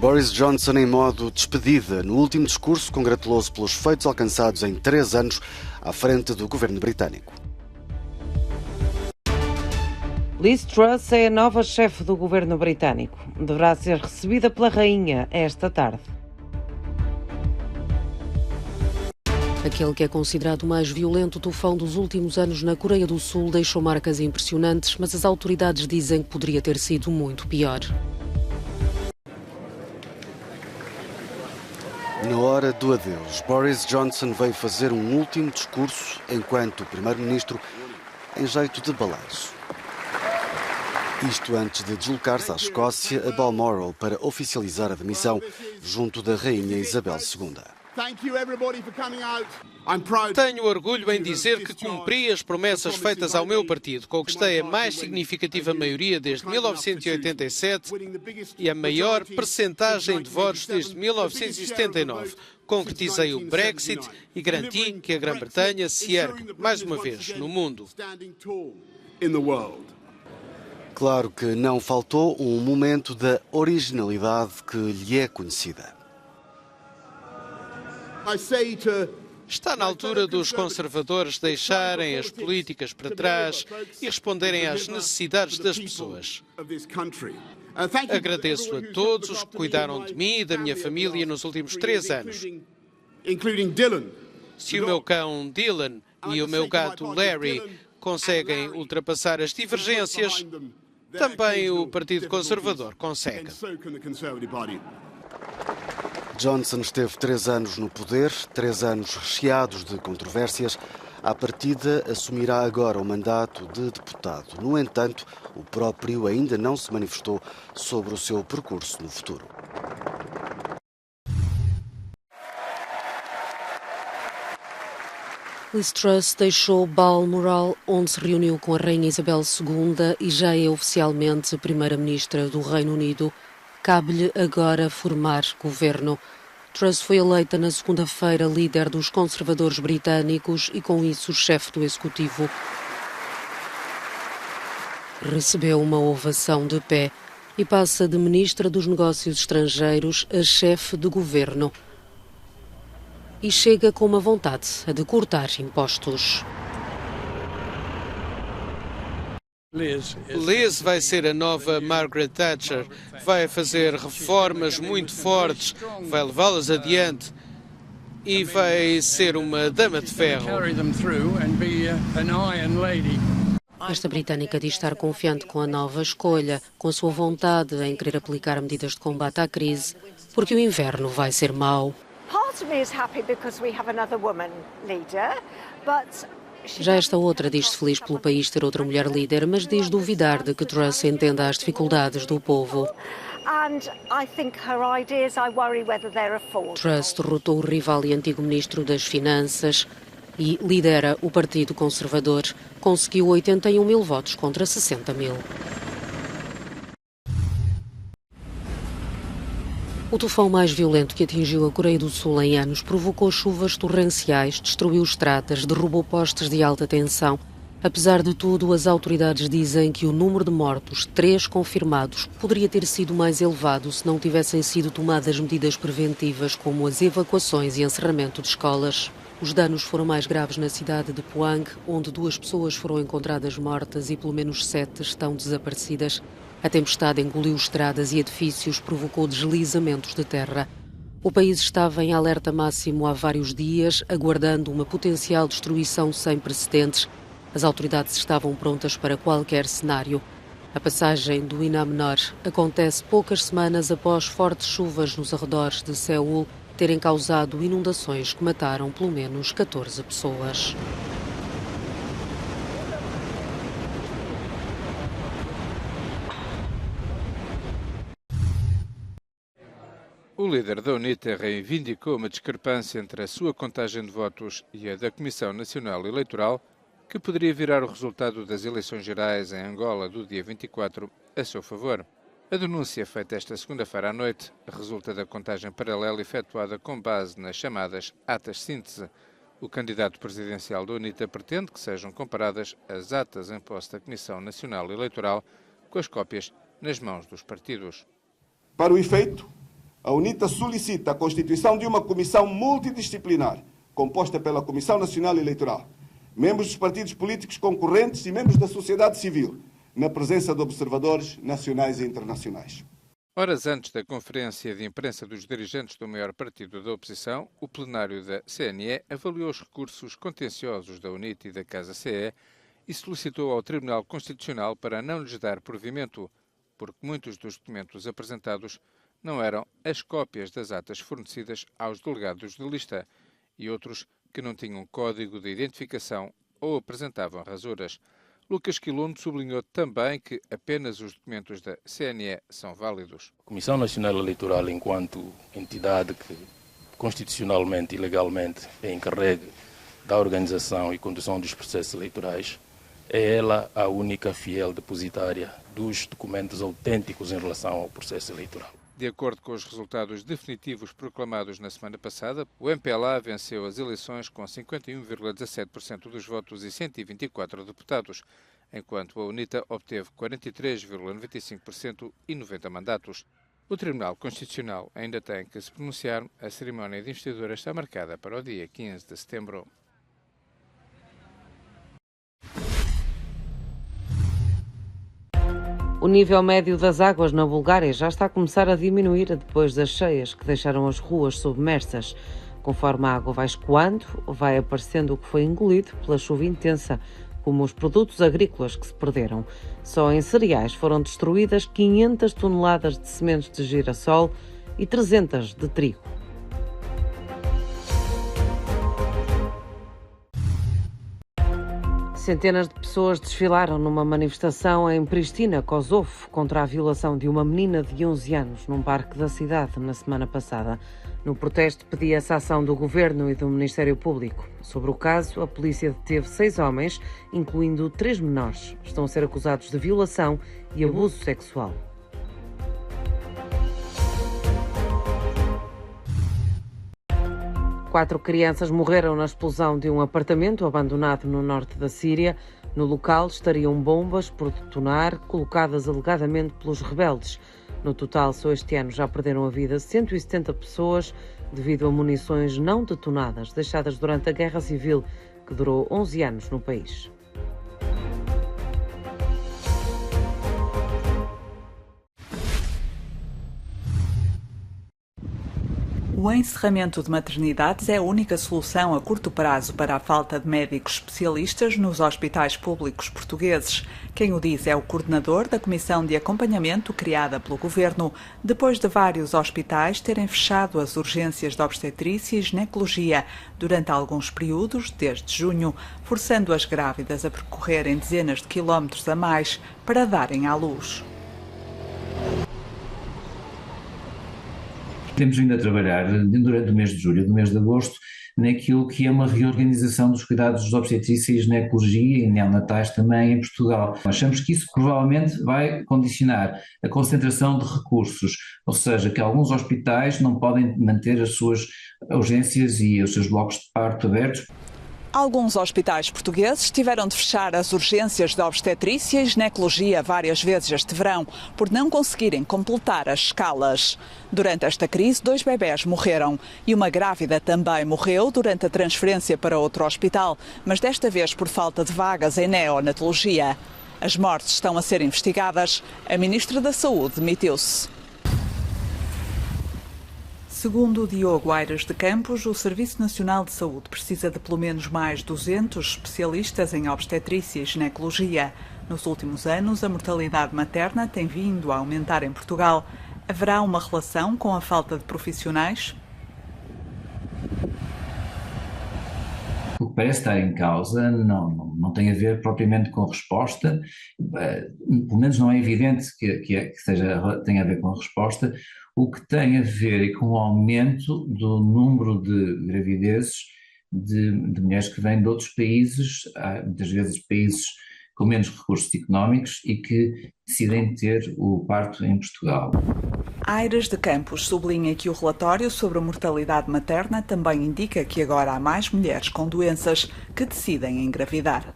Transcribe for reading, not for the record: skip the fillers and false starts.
Boris Johnson, em modo despedida, no último discurso, congratulou-se pelos feitos alcançados em 3 anos à frente do governo britânico. Liz Truss é a nova chefe do governo britânico. Deverá ser recebida pela rainha esta tarde. Aquele que é considerado o mais violento tufão dos últimos anos na Coreia do Sul deixou marcas impressionantes, mas as autoridades dizem que poderia ter sido muito pior. Na hora do adeus, Boris Johnson veio fazer um último discurso enquanto primeiro-ministro em jeito de balanço. Isto antes de deslocar-se à Escócia, a Balmoral, para oficializar a demissão junto da rainha Isabel II. Tenho orgulho em dizer que cumpri as promessas feitas ao meu partido. Conquistei a mais significativa maioria desde 1987 e a maior percentagem de votos desde 1979. Concretizei o Brexit e garanti que a Grã-Bretanha se ergue, mais uma vez, no mundo. Claro que não faltou um momento da originalidade que lhe é conhecida. Está na altura dos conservadores deixarem as políticas para trás e responderem às necessidades das pessoas. Agradeço a todos os que cuidaram de mim e da minha família nos últimos 3 anos. Se o meu cão Dylan e o meu gato Larry conseguem ultrapassar as divergências, também o Partido Conservador consegue. Johnson esteve 3 anos no poder, 3 anos recheados de controvérsias. À partida, assumirá agora o mandato de deputado. No entanto, o próprio ainda não se manifestou sobre o seu percurso no futuro. Liz Truss deixou Balmoral, onde se reuniu com a rainha Isabel II e já é oficialmente primeira-ministra do Reino Unido. Cabe-lhe agora formar governo. Truss foi eleita na segunda-feira líder dos conservadores britânicos e, com isso, chefe do executivo. Recebeu uma ovação de pé e passa de ministra dos Negócios Estrangeiros a chefe de governo. E chega com uma vontade, a de cortar impostos. Liz vai ser a nova Margaret Thatcher, vai fazer reformas muito fortes, vai levá-las adiante e vai ser uma dama de ferro. Esta britânica diz estar confiante com a nova escolha, com a sua vontade em querer aplicar medidas de combate à crise, porque o inverno vai ser mau. Já esta outra diz-se feliz pelo país ter outra mulher líder, mas diz duvidar de que Truss entenda as dificuldades do povo. Truss derrotou o rival e antigo ministro das Finanças e lidera o Partido Conservador. Conseguiu 81 mil votos contra 60 mil. O tufão mais violento que atingiu a Coreia do Sul em anos provocou chuvas torrenciais, destruiu estradas, derrubou postes de alta tensão. Apesar de tudo, as autoridades dizem que o número de mortos, 3 confirmados, poderia ter sido mais elevado se não tivessem sido tomadas medidas preventivas como as evacuações e encerramento de escolas. Os danos foram mais graves na cidade de Pohang, onde 2 pessoas foram encontradas mortas e pelo menos 7 estão desaparecidas. A tempestade engoliu estradas e edifícios, provocou deslizamentos de terra. O país estava em alerta máximo há vários dias, aguardando uma potencial destruição sem precedentes. As autoridades estavam prontas para qualquer cenário. A passagem do Ina Menor acontece poucas semanas após fortes chuvas nos arredores de Seul terem causado inundações que mataram pelo menos 14 pessoas. O líder da UNITA reivindicou uma discrepância entre a sua contagem de votos e a da Comissão Nacional Eleitoral, que poderia virar o resultado das eleições gerais em Angola do dia 24 a seu favor. A denúncia feita esta segunda-feira à noite resulta da contagem paralela efetuada com base nas chamadas atas síntese. O candidato presidencial da UNITA pretende que sejam comparadas as atas em posse da Comissão Nacional Eleitoral com as cópias nas mãos dos partidos. Para o efeito, a UNITA solicita a constituição de uma comissão multidisciplinar, composta pela Comissão Nacional Eleitoral, membros dos partidos políticos concorrentes e membros da sociedade civil, na presença de observadores nacionais e internacionais. Horas antes da conferência de imprensa dos dirigentes do maior partido da oposição, o plenário da CNE avaliou os recursos contenciosos da UNITA e da Casa CE e solicitou ao Tribunal Constitucional para não lhes dar provimento, porque muitos dos documentos apresentados não eram as cópias das atas fornecidas aos delegados de lista e outros que não tinham código de identificação ou apresentavam rasuras. Lucas Quilundo sublinhou também que apenas os documentos da CNE são válidos. A Comissão Nacional Eleitoral, enquanto entidade que constitucionalmente e legalmente é encarregue da organização e condução dos processos eleitorais, é ela a única fiel depositária dos documentos autênticos em relação ao processo eleitoral. De acordo com os resultados definitivos proclamados na semana passada, o MPLA venceu as eleições com 51,17% dos votos e 124 deputados, enquanto a UNITA obteve 43,95% e 90 mandatos. O Tribunal Constitucional ainda tem que se pronunciar. A cerimónia de investidura está marcada para o dia 15 de setembro. O nível médio das águas na Bulgária já está a começar a diminuir depois das cheias que deixaram as ruas submersas. Conforme a água vai escoando, vai aparecendo o que foi engolido pela chuva intensa, como os produtos agrícolas que se perderam. Só em cereais foram destruídas 500 toneladas de sementes de girassol e 300 de trigo. Centenas de pessoas desfilaram numa manifestação em Pristina, Kosovo, contra a violação de uma menina de 11 anos num parque da cidade na semana passada. No protesto pedia-se a ação do Governo e do Ministério Público. Sobre o caso, a polícia deteve 6 homens, incluindo 3 menores. Estão a ser acusados de violação e abuso sexual. Quatro crianças morreram na explosão de um apartamento abandonado no norte da Síria. No local estariam bombas por detonar, colocadas alegadamente pelos rebeldes. No total, só este ano já perderam a vida 170 pessoas devido a munições não detonadas deixadas durante a Guerra Civil, que durou 11 anos no país. O encerramento de maternidades é a única solução a curto prazo para a falta de médicos especialistas nos hospitais públicos portugueses. Quem o diz é o coordenador da Comissão de Acompanhamento criada pelo Governo, depois de vários hospitais terem fechado as urgências de obstetrícia e ginecologia durante alguns períodos, desde junho, forçando as grávidas a percorrerem dezenas de quilómetros a mais para darem à luz. Temos vindo a trabalhar durante o mês de julho e do mês de agosto naquilo que é uma reorganização dos cuidados de obstetrícia e ginecologia e neonatais também em Portugal. Achamos que isso provavelmente vai condicionar a concentração de recursos, ou seja, que alguns hospitais não podem manter as suas urgências e os seus blocos de parto abertos. Alguns hospitais portugueses tiveram de fechar as urgências de obstetrícia e ginecologia várias vezes este verão, por não conseguirem completar as escalas. Durante esta crise, 2 bebés morreram e uma grávida também morreu durante a transferência para outro hospital, mas desta vez por falta de vagas em neonatologia. As mortes estão a ser investigadas. A Ministra da Saúde demitiu-se. Segundo Diogo Aires de Campos, o Serviço Nacional de Saúde precisa de pelo menos mais 200 especialistas em obstetrícia e ginecologia. Nos últimos anos, a mortalidade materna tem vindo a aumentar em Portugal. Haverá uma relação com a falta de profissionais? O que parece estar em causa não tem a ver propriamente com resposta, pelo menos não é evidente que tenha a ver com a resposta. O que tem a ver é com o aumento do número de gravidezes de mulheres que vêm de outros países, muitas vezes países com menos recursos económicos e que decidem ter o parto em Portugal. Aires de Campos sublinha que o relatório sobre a mortalidade materna também indica que agora há mais mulheres com doenças que decidem engravidar.